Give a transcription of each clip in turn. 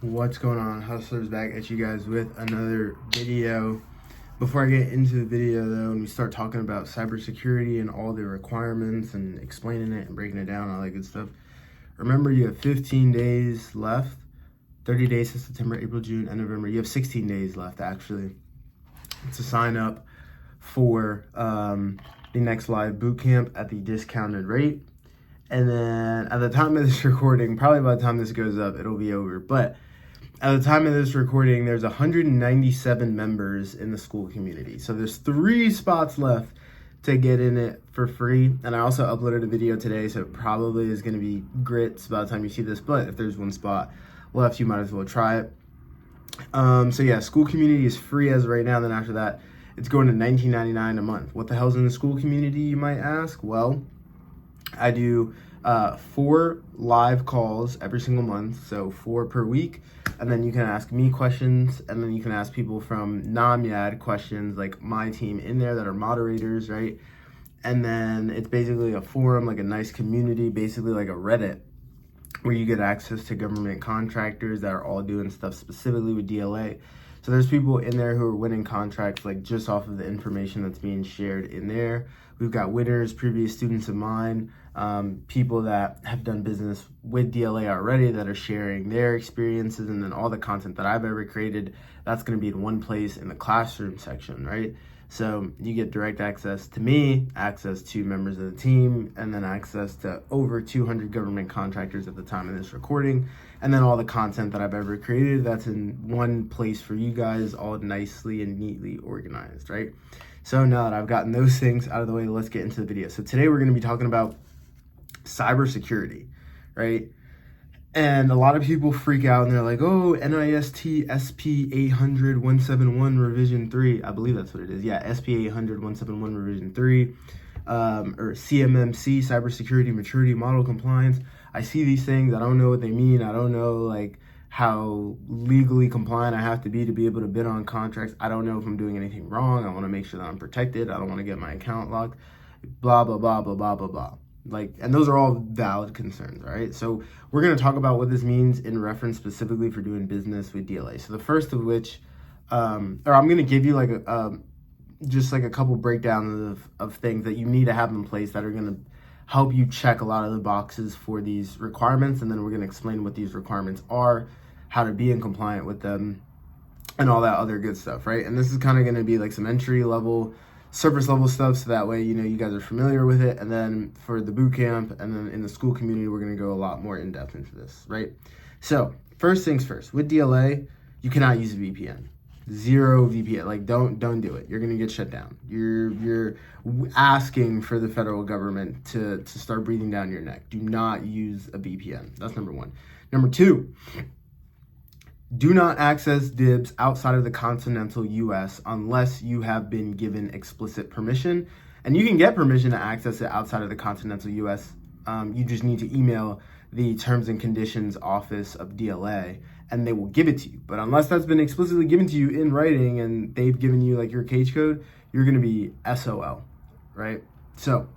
What's going on? Hustlers back at you guys with another video. Before I get into the video though, and we start talking about cybersecurity and all the requirements and explaining it and breaking it down, all that good stuff, remember you have 15 days left, 30 days to September, April, June, and November. You have 16 days left actually to sign up for the next live boot camp at the discounted rate. And then at the time of this recording, probably by the time this goes up, it'll be over. But at the time of this recording, there's 197 members in the Skool community. So there's 3 spots left to get in it for free. And I also uploaded a video today, so it probably is going to be grits by the time you see this. But if there's 1 spot left, you might as well try it. So yeah, Skool community is free as of right now. Then after that, it's going to $19.99 a month. What the hell's in the Skool community, you might ask? Well, I do 4 live calls every single month, so 4 per week. And then you can ask me questions, and then you can ask people from NAMYAD questions, like my team in there that are moderators, right? And then it's basically a forum, like a nice community, basically like a Reddit, where you get access to government contractors that are all doing stuff specifically with DLA. So there's people in there who are winning contracts, like just off of the information that's being shared in there. We've got winners, previous students of mine, people that have done business with DLA already that are sharing their experiences, and then all the content that I've ever created, that's going to be in one place in the classroom section, right? So you get direct access to me, access to members of the team, and then access to over 200 government contractors at the time of this recording. And then all the content that I've ever created, that's in one place for you guys, all nicely and neatly organized, right? So now that I've gotten those things out of the way, let's get into the video. So today we're going to be talking about cybersecurity, right? And a lot of people freak out and they're like, oh, NIST SP 800-171 revision 3. I believe that's what it is. Yeah, SP 800-171 revision 3. Or CMMC, cybersecurity maturity model compliance. I see these things. I don't know what they mean. I don't know like how legally compliant I have to be able to bid on contracts. I don't know if I'm doing anything wrong. I want to make sure that I'm protected. I don't want to get my account locked. Blah, blah, blah, blah, blah, blah, blah. Like, and those are all valid concerns, right? So we're going to talk about what this means in reference specifically for doing business with DLA. So the first of which, or I'm going to give you like just like a couple breakdowns of things that you need to have in place that are going to help you check a lot of the boxes for these requirements. And then we're going to explain what these requirements are, how to be in compliant with them, and all that other good stuff, right? And this is kind of going to be like some entry level, surface level stuff, so that way you know you guys are familiar with it. And then for the boot camp and then in the Skool community, we're going to go a lot more in depth into this, right? So first things first, with DLA, you cannot use a VPN. 0 VPN. Like don't do it. You're going to get shut down. You're asking for the federal government to start breathing down your neck. Do not use a VPN. That's number 1. Number 2, do not access DIBs outside of the continental US unless you have been given explicit permission. And you can get permission to access it outside of the continental US. You just need to email the Terms and Conditions Office of DLA and they will give it to you. But unless that's been explicitly given to you in writing and they've given you like your cage code, you're going to be SOL, right? So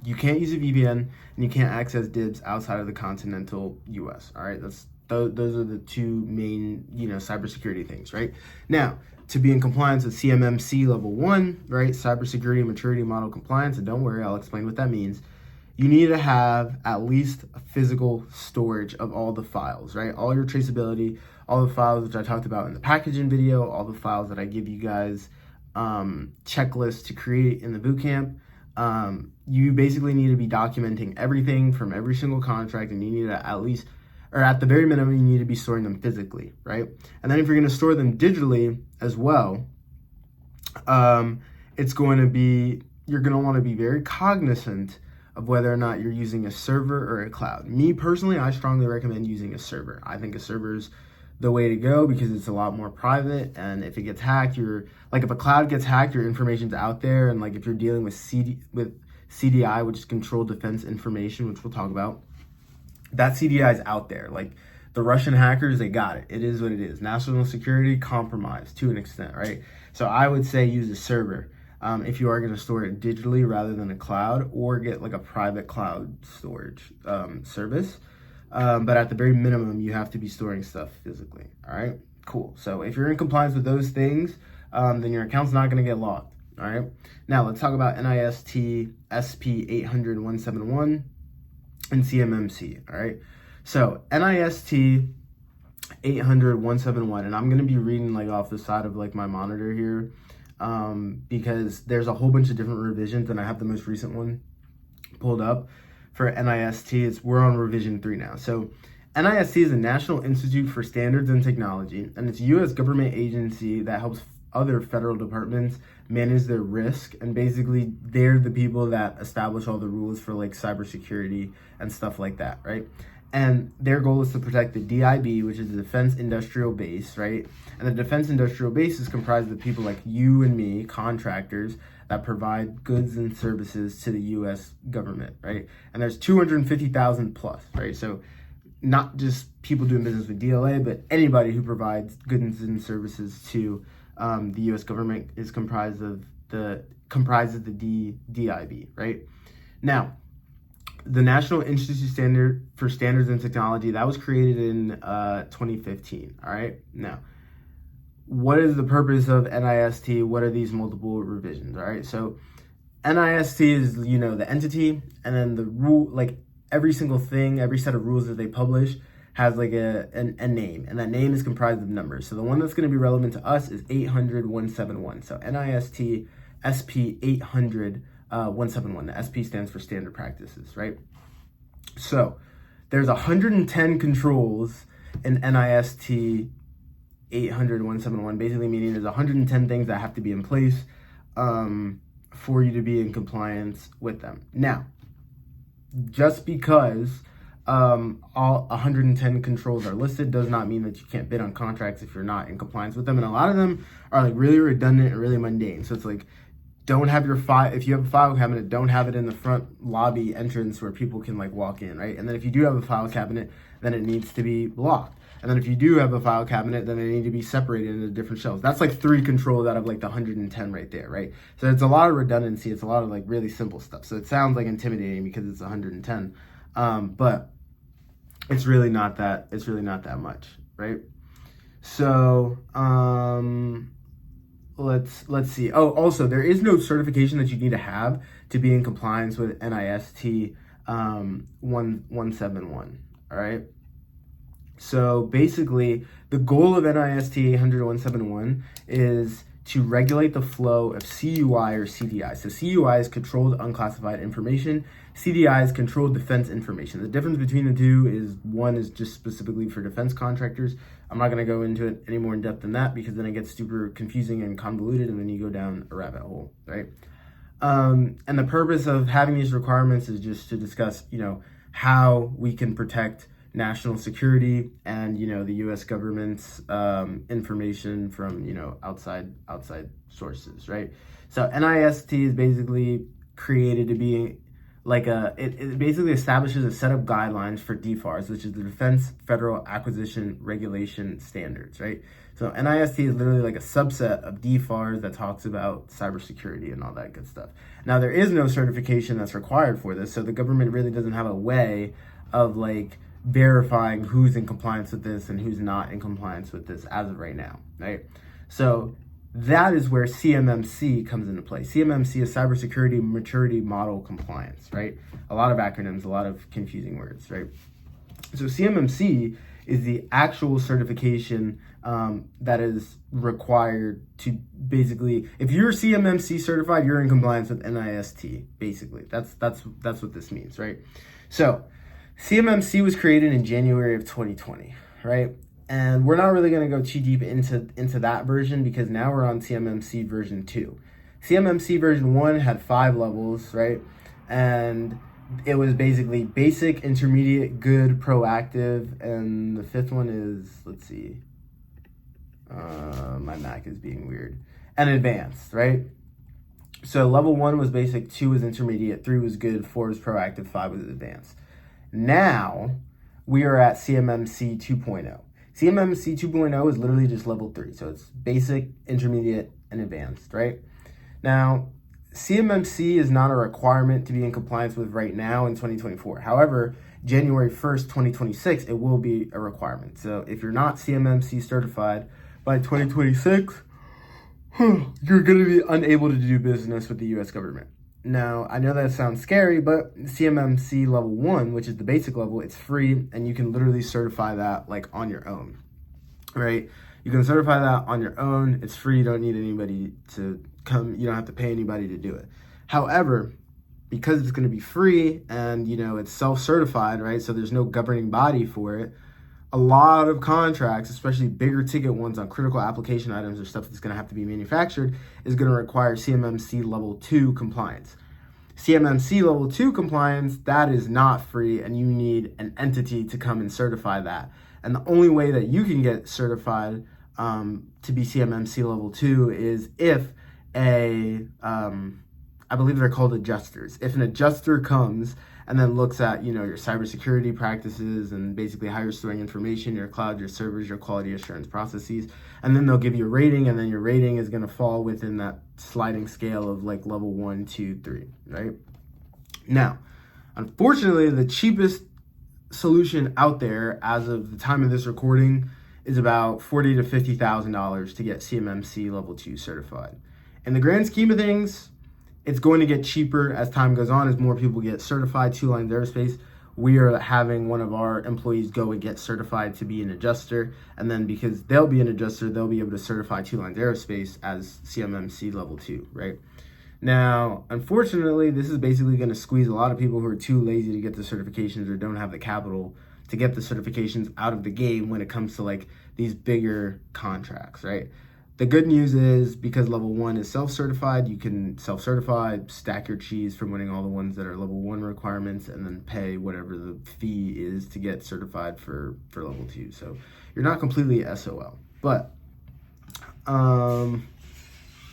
you can't use a VPN and you can't access DIBs outside of the continental US, all right? Those are the 2 main, cybersecurity things, right? Now, to be in compliance with CMMC level 1, right? Cybersecurity maturity model compliance, and don't worry, I'll explain what that means. You need to have at least a physical storage of all the files, right? All your traceability, all the files which I talked about in the packaging video, all the files that I give you guys checklists to create in the bootcamp. You basically need to be documenting everything from every single contract, and you need to at least, or at the very minimum, you need to be storing them physically, right? And then if you're going to store them digitally as well, it's going to be, you're going to want to be very cognizant of whether or not you're using a server or a cloud. Me personally, I strongly recommend using a server. I think a server is the way to go because it's a lot more private, and if it gets hacked, if a cloud gets hacked, your information's out there, and like if you're dealing with CDI, which is Controlled Defense Information, which we'll talk about, that CDI is out there. Like the Russian hackers, they got it. It is what it is. National security compromised to an extent, right? So I would say use a server. If you are going to store it digitally rather than a cloud, or get like a private cloud storage service. but at the very minimum, you have to be storing stuff physically. All right, cool. So if you're in compliance with those things, then your account's not going to get locked. All right. Now let's talk about NIST SP 800-171 and CMMC. All right. So NIST 800-171, and I'm going to be reading like off the side of like my monitor here, because there's a whole bunch of different revisions, and I have the most recent one pulled up for NIST. We're on revision 3 now. So NIST is a National Institute for Standards and Technology, and it's a U.S. government agency that helps other federal departments manage their risk, and basically they're the people that establish all the rules for like cybersecurity and stuff like that, right? And their goal is to protect the DIB, which is the Defense Industrial Base, right? And the Defense Industrial Base is comprised of people like you and me, contractors that provide goods and services to the U.S. government, right? And there's 250,000 plus, right? So not just people doing business with DLA, but anybody who provides goods and services to the U.S. government is comprised of the DIB, right? Now, the National Institute for Standards and Technology, that was created in 2015, all right? Now, what is the purpose of NIST? What are these multiple revisions, all right? So NIST is, the entity, and then the rule, like every single thing, every set of rules that they publish has like a name, and that name is comprised of numbers. So the one that's going to be relevant to us is 800-171. So NIST SP 800-171. The SP stands for standard practices, right? So there's 110 controls in NIST 800-171, basically meaning there's 110 things that have to be in place for you to be in compliance with them. Now, just because all 110 controls are listed does not mean that you can't bid on contracts if you're not in compliance with them. And a lot of them are like really redundant and really mundane. So it's like, don't have your file, if you have a file cabinet, don't have it in the front lobby entrance where people can like walk in, right? And then if you do have a file cabinet, then it needs to be locked. And then if you do have a file cabinet, then they need to be separated into different shelves. That's like 3 controls out of like the 110 right there, right? So it's a lot of redundancy. It's a lot of like really simple stuff. So it sounds like intimidating because it's 110, but it's really not that. It's really not that much, right? So let's see. Oh, also there is no certification that you need to have to be in compliance with NIST 171. All right. So basically, the goal of NIST 800-171 is to regulate the flow of CUI or CDI. So CUI is controlled unclassified information. CDI is controlled defense information. The difference between the two is one is just specifically for defense contractors. I'm not going to go into it any more in depth than that because then it gets super confusing and convoluted and then you go down a rabbit hole, right? And the purpose of having these requirements is just to discuss, how we can protect national security and, the U.S. government's information from, outside sources, right? So NIST is basically created to be like it basically establishes a set of guidelines for DFARS, which is the Defense Federal Acquisition Regulation Standards, right? So NIST is literally like a subset of DFARS that talks about cybersecurity and all that good stuff. Now, there is no certification that's required for this, so the government really doesn't have a way of like verifying who's in compliance with this and who's not in compliance with this as of right now, right? So that is where CMMC comes into play. CMMC is Cybersecurity Maturity Model Compliance, right? A lot of acronyms, a lot of confusing words, right? So CMMC is the actual certification that is required to basically, if you're CMMC certified, you're in compliance with NIST, basically. That's what this means, right? So CMMC was created in January of 2020, right? And we're not really going to go too deep into that version because now we're on CMMC version 2. CMMC version 1 had 5 levels, right? And it was basically basic, intermediate, good, proactive, and the 5th one is, let's see, my Mac is being weird, and advanced, right? So level 1 was basic, 2 was intermediate, 3 was good, 4 was proactive, 5 was advanced. Now we are at CMMC 2.0. CMMC 2.0 is literally just level 3. So it's basic, intermediate, and advanced, right? Now, CMMC is not a requirement to be in compliance with right now in 2024. However, January 1st, 2026, it will be a requirement. So if you're not CMMC certified by 2026, you're going to be unable to do business with the U.S. government. Now, I know that sounds scary, but CMMC level 1, which is the basic level, it's free, and you can literally certify that like on your own, right? You can certify that on your own. It's free. You don't need anybody to come. You don't have to pay anybody to do it. However, because it's going to be free and, it's self-certified, right? So there's no governing body for it. A lot of contracts, especially bigger ticket ones on critical application items or stuff that's going to have to be manufactured, is going to require CMMC level 2 compliance. CMMC level 2 compliance, that is not free, and you need an entity to come and certify that. And the only way that you can get certified to be CMMC level 2 is if I believe they're called adjusters. If an adjuster comes and then looks at, your cybersecurity practices and basically how you're storing information, your cloud, your servers, your quality assurance processes, and then they'll give you a rating, and then your rating is going to fall within that sliding scale of like level 1, 2, 3, right? Now, unfortunately, the cheapest solution out there as of the time of this recording is about $40,000 to $50,000 to get CMMC level 2 certified. In the grand scheme of things, it's going to get cheaper as time goes on, as more people get certified. Two Lines Aerospace, we are having one of our employees go and get certified to be an adjuster. And then because they'll be an adjuster, they'll be able to certify Two Lines Aerospace as CMMC level 2, right? Now, unfortunately, this is basically going to squeeze a lot of people who are too lazy to get the certifications or don't have the capital to get the certifications out of the game when it comes to like these bigger contracts, right? The good news is because level 1 is self-certified, you can self-certify, stack your cheese from winning all the ones that are level 1 requirements, and then pay whatever the fee is to get certified for level 2. So you're not completely SOL. But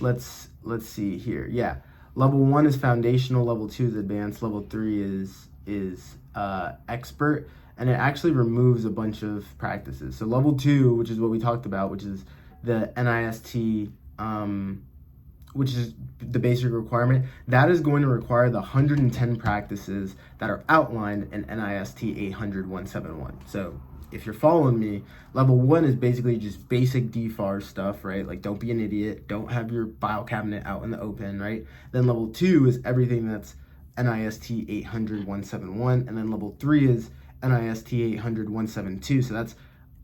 let's see here. Yeah, level 1 is foundational, level 2 is advanced, level 3 is expert, and it actually removes a bunch of practices. So level 2, which is what we talked about, which is the NIST, which is the basic requirement, that is going to require the 110 practices that are outlined in NIST 800-171. So if you're following me, level 1 is basically just basic DFAR stuff, right? Like, don't be an idiot, don't have your file cabinet out in the open, right? Then level 2 is everything that's NIST 800-171, and then level 3 is NIST 800-172. So that's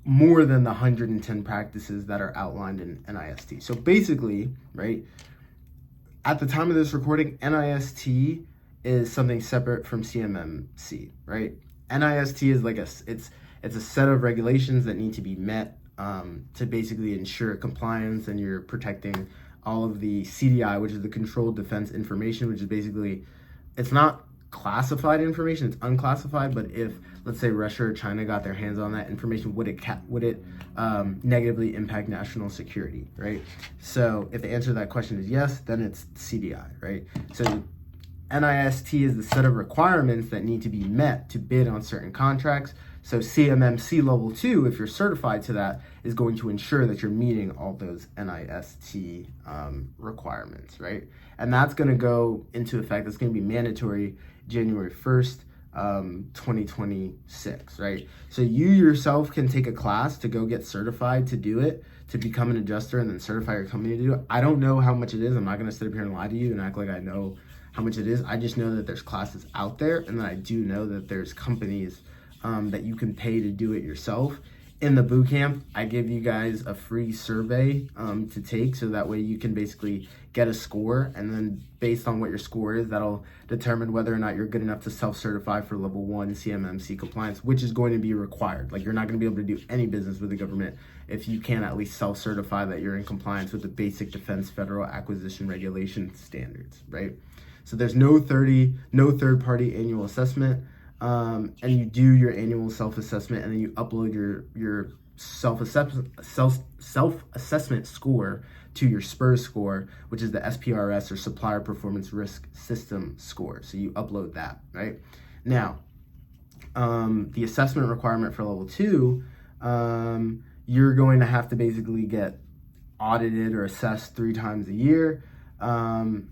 more than the 110 practices that are outlined in NIST. So basically, right, at the time of this recording, NIST is something separate from CMMC, right? NIST is like it's a set of regulations that need to be met to basically ensure compliance, and you're protecting all of the CDI, which is the Controlled Defense Information, which is basically, it's not classified information, it's unclassified, but if, let's say, Russia or China got their hands on that information, would it negatively impact national security, right? So if the answer to that question is yes, then it's CDI, right? So NIST is the set of requirements that need to be met to bid on certain contracts. So CMMC level 2, if you're certified to that, is going to ensure that you're meeting all those NIST requirements, right? And that's going to go into effect. It's going to be mandatory January 1st, 2026, right? So you yourself can take a class to go get certified to do it, to become an adjuster, and then certify your company to do it. I don't know how much it is. I'm not going to sit up here and lie to you and act like I know how much it is. I just know that there's classes out there, and then I do know that there's companies that you can pay to do it yourself. In the boot camp, I give you guys a free survey to take, so that way you can basically get a score, and then based on what your score is, that'll determine whether or not you're good enough to self-certify for level 1 CMMC compliance, which is going to be required. Like, you're not going to be able to do any business with the government if you can't at least self-certify that you're in compliance with the basic defense federal acquisition regulation standards, right? So there's no third-party annual assessment. And you do your annual self-assessment, and then you upload your self-assessment score to your SPURS score, which is the SPRS, or Supplier Performance Risk System score. So you upload that, right? Now, the assessment requirement for level 2, you're going to have to basically get audited or assessed 3 times a year. And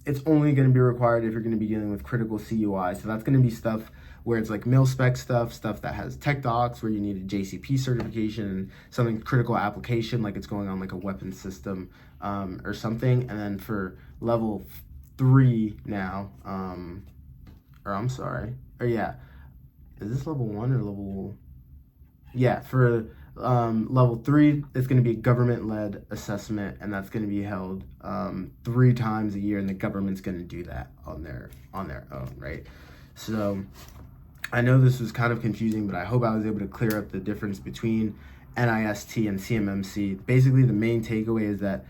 it's only going to be required if you're going to be dealing with critical CUI. So that's going to be stuff where it's like mil-spec stuff that has tech docs, where you need a JCP certification, and something critical application, like it's going on like a weapon system or something. And then for level 3 now, is this level 1 or level? Yeah, for level 3, it's going to be a government-led assessment, and that's going to be held 3 times a year, and the government's going to do that on their own, right? So I know this was kind of confusing, but I hope I was able to clear up the difference between NIST and CMMC. Basically, the main takeaway is that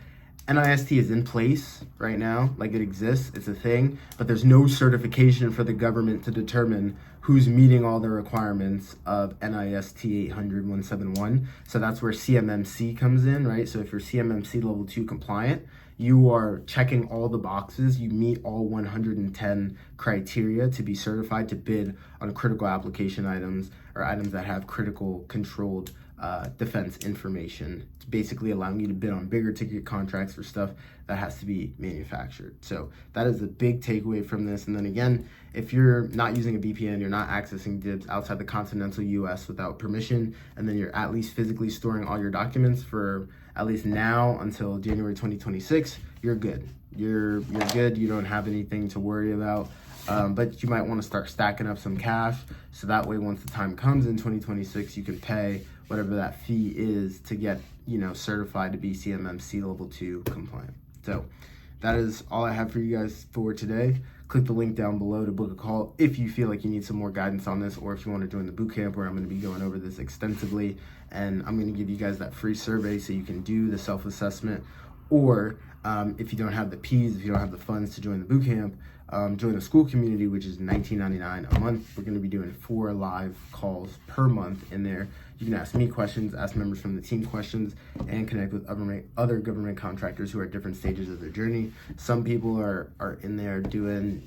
NIST is in place right now, like it exists, it's a thing, but there's no certification for the government to determine who's meeting all the requirements of NIST 800-171. So that's where CMMC comes in, right? So if you're CMMC level 2 compliant, you are checking all the boxes, you meet all 110 criteria to be certified to bid on critical application items, or items that have critical controlled defense information, to basically allowing you to bid on bigger ticket contracts for stuff that has to be manufactured. So that is the big takeaway from this. And then again, if you're not using a VPN, you're not accessing DIBs outside the continental US without permission, and then you're at least physically storing all your documents for at least now until January 2026, you're good. You're good. You don't have anything to worry about. But you might want to start stacking up some cash, so that way once the time comes in 2026, you can pay whatever that fee is to get, certified to be CMMC level 2 compliant. So that is all I have for you guys for today. Click the link down below to book a call if you feel like you need some more guidance on this, or if you want to join the bootcamp where I'm going to be going over this extensively, and I'm going to give you guys that free survey so you can do the self-assessment. Or if you don't have the P's, if you don't have the funds to join the bootcamp, join the Skool community, which is $19.99 a month. We're going to be doing 4 live calls per month in there. You can ask me questions, ask members from the team questions, and connect with other government contractors who are at different stages of their journey. Some people are in there doing,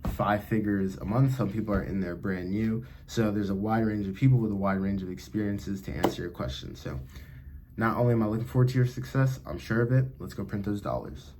5 figures a month. Some people are in there brand new. So there's a wide range of people with a wide range of experiences to answer your questions. So not only am I looking forward to your success, I'm sure of it. Let's go print those dollars.